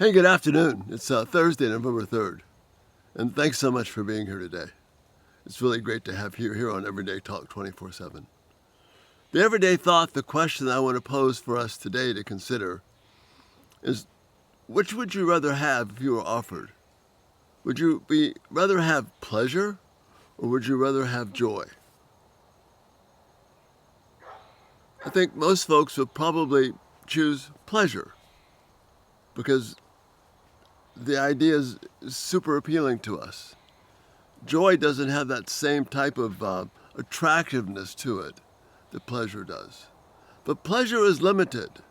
Hey, good afternoon. It's Thursday, November 3rd, and thanks so much for being here today. It's really great to have you here on Everyday Talk 24/7. The everyday thought, the question I want to pose for us today to consider is, which would you rather have if you were offered? Would you rather have pleasure, or would you rather have joy? I think most folks would probably choose pleasure because the idea is super appealing to us. Joy doesn't have that same type of attractiveness to it that pleasure does. But pleasure is limited.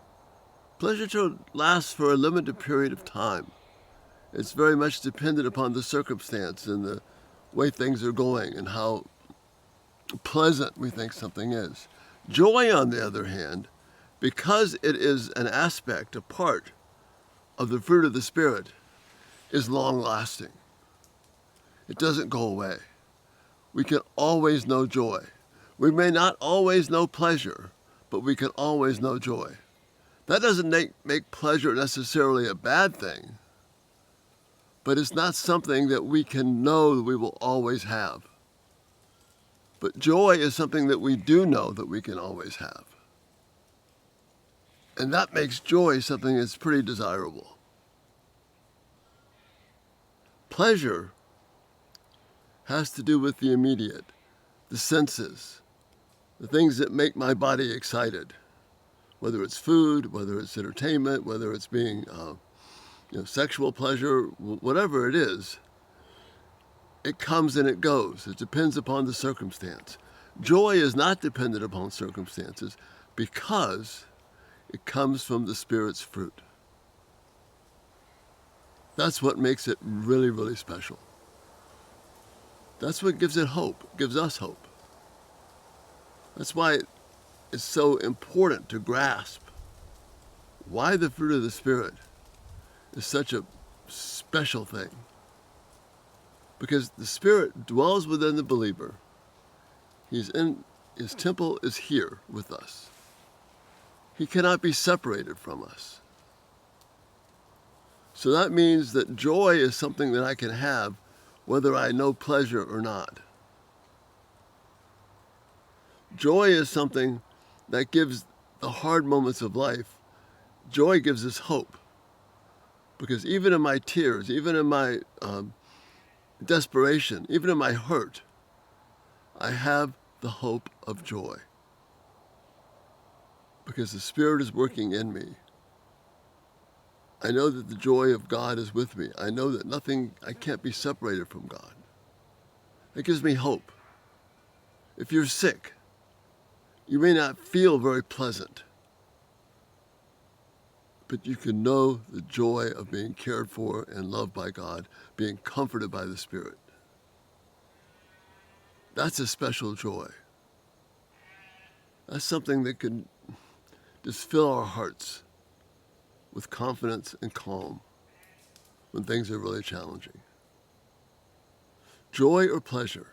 Pleasure lasts for a limited period of time. It's very much dependent upon the circumstance and the way things are going and how pleasant we think something is. Joy, on the other hand, because it is an aspect, a part of the fruit of the Spirit, is long-lasting. It doesn't go away. We can always know joy. We may not always know pleasure, but we can always know joy. That doesn't make pleasure necessarily a bad thing, but it's not something that we can know that we will always have. But joy is something that we do know that we can always have. And that makes joy something that's pretty desirable. Pleasure has to do with the immediate, the senses, the things that make my body excited, whether it's food, whether it's entertainment, whether it's being sexual pleasure, whatever it is. It comes and it goes. It depends upon the circumstance. Joy is not dependent upon circumstances because it comes from the Spirit's fruit. That's what makes it really, really special. That's what gives it hope, gives us hope. That's why it's so important to grasp why the fruit of the Spirit is such a special thing. Because the Spirit dwells within the believer. His temple is here with us. He cannot be separated from us. So that means that joy is something that I can have whether I know pleasure or not. Joy is something that gives the hard moments of life. Joy gives us hope. Because even in my tears, even in my desperation, even in my hurt, I have the hope of joy. Because the Spirit is working in me. I know that the joy of God is with me. I know that I can't be separated from God. It gives me hope. If you're sick, you may not feel very pleasant, but you can know the joy of being cared for and loved by God, being comforted by the Spirit. That's a special joy. That's something that can just fill our hearts with confidence and calm when things are really challenging. Joy or pleasure?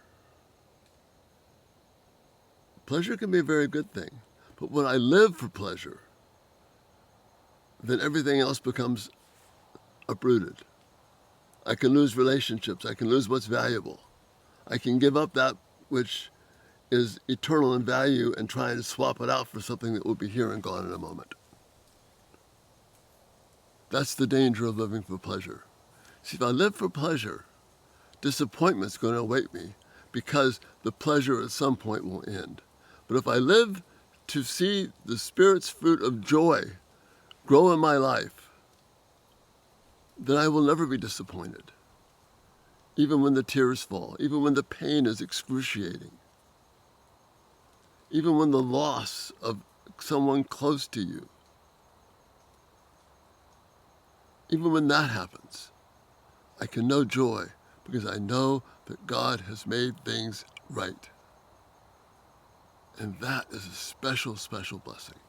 Pleasure can be a very good thing, but when I live for pleasure, then everything else becomes uprooted. I can lose relationships. I can lose what's valuable. I can give up that which is eternal in value and try and swap it out for something that will be here and gone in a moment. That's the danger of living for pleasure. See, if I live for pleasure, disappointment's going to await me because the pleasure at some point will end. But if I live to see the Spirit's fruit of joy grow in my life, then I will never be disappointed. Even when the tears fall, even when the pain is excruciating, even when the loss of someone close to you, even when that happens, I can know joy because I know that God has made things right. And that is a special, special blessing,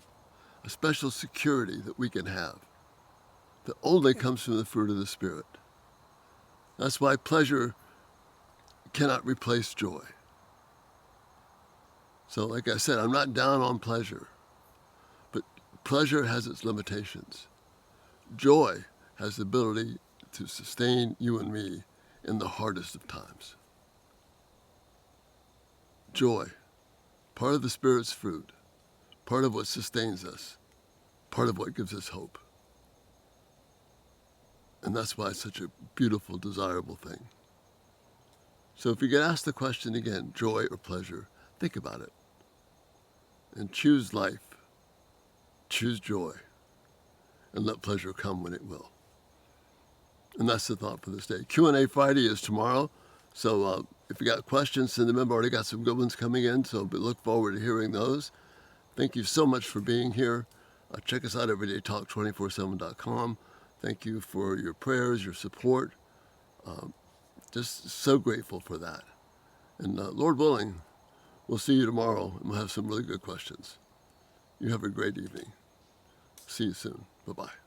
a special security that we can have that only comes from the fruit of the Spirit. That's why pleasure cannot replace joy. So like I said, I'm not down on pleasure, but pleasure has its limitations. Joy has the ability to sustain you and me in the hardest of times. Joy, part of the Spirit's fruit, part of what sustains us, part of what gives us hope. And that's why it's such a beautiful, desirable thing. So if you get asked the question again, joy or pleasure, think about it. And choose life, choose joy, and let pleasure come when it will. And that's the thought for this day. Q&A Friday is tomorrow. So if you got questions, send them in. I've already got some good ones coming in, so look forward to hearing those. Thank you so much for being here. Check us out at everydaytalk247.com. Thank you for your prayers, your support. Just so grateful for that. And Lord willing, we'll see you tomorrow, and we'll have some really good questions. You have a great evening. See you soon. Bye-bye.